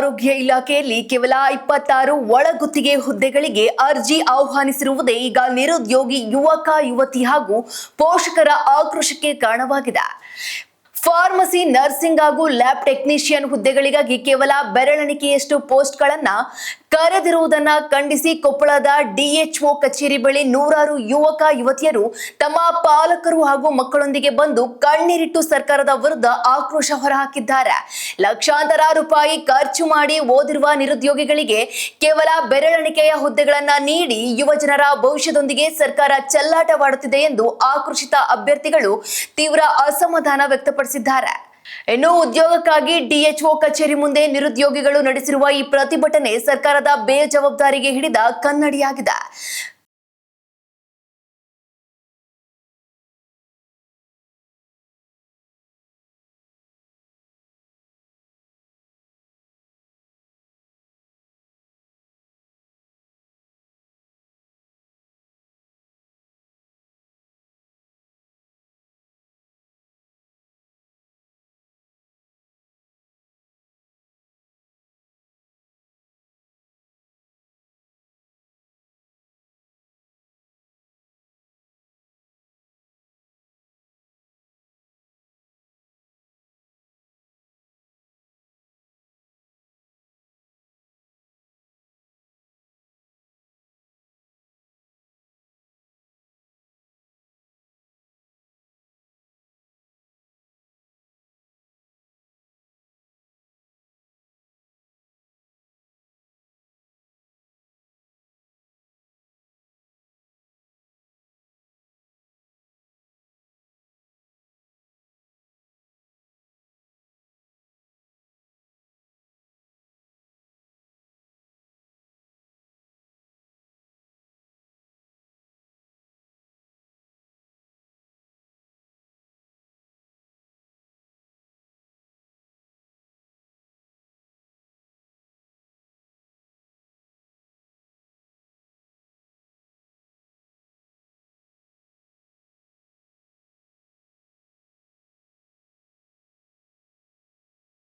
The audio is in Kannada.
ಆರೋಗ್ಯ ಇಲಾಖೆಯಲ್ಲಿ ಕೇವಲ 26 ಒಳಗುತ್ತಿಗೆ ಹುದ್ದೆಗಳಿಗೆ ಅರ್ಜಿ ಆಹ್ವಾನಿಸಿರುವುದೇ ಈಗ ನಿರುದ್ಯೋಗಿ ಯುವತಿ ಹಾಗೂ ಪೋಷಕರ ಆಕ್ರೋಶಕ್ಕೆ ಕಾರಣವಾಗಿದೆ. ಫಾರ್ಮಸಿ, ನರ್ಸಿಂಗ್ ಹಾಗೂ ಲ್ಯಾಬ್ ಟೆಕ್ನಿಷಿಯನ್ ಹುದ್ದೆಗಳಿಗಾಗಿ ಕೇವಲ ಬೆರಳೆಣಿಕೆಯಷ್ಟು ಪೋಸ್ಟ್ಗಳನ್ನ ಕರೆದಿರುವುದನ್ನು ಖಂಡಿಸಿ ಕೊಪ್ಪಳದ ಡಿಎಚ್ಒ ಕಚೇರಿ ಬಳಿ ನೂರಾರು ಯುವತಿಯರು ತಮ್ಮ ಪಾಲಕರು ಹಾಗೂ ಮಕ್ಕಳೊಂದಿಗೆ ಬಂದು ಕಣ್ಣೀರಿಟ್ಟು ಸರ್ಕಾರದ ವಿರುದ್ಧ ಆಕ್ರೋಶ ಹೊರಹಾಕಿದ್ದಾರೆ. ಲಕ್ಷಾಂತರ ರೂಪಾಯಿ ಖರ್ಚು ಮಾಡಿ ಓದಿರುವ ನಿರುದ್ಯೋಗಿಗಳಿಗೆ ಕೇವಲ ಬೆರಳೆಣಿಕೆಯ ಹುದ್ದೆಗಳನ್ನ ನೀಡಿ ಯುವಜನರ ಭವಿಷ್ಯದೊಂದಿಗೆ ಸರ್ಕಾರ ಚೆಲ್ಲಾಟವಾಡುತ್ತಿದೆ ಎಂದು ಆಕ್ರೋಶಿತ ಅಭ್ಯರ್ಥಿಗಳು ತೀವ್ರ ಅಸಮಾಧಾನ ವ್ಯಕ್ತಪಡಿಸಿದ್ದಾರೆ. ಇನ್ನು ಉದ್ಯೋಗಕ್ಕಾಗಿ ಡಿಎಚ್ಒ ಕಚೇರಿ ಮುಂದೆ ನಿರುದ್ಯೋಗಿಗಳು ನಡೆಸಿರುವ ಈ ಪ್ರತಿಭಟನೆ ಸರ್ಕಾರದ ಬೇಜವಾಬ್ದಾರಿಗೆ ಹಿಡಿದ ಕನ್ನಡಿಯಾಗಿದೆ.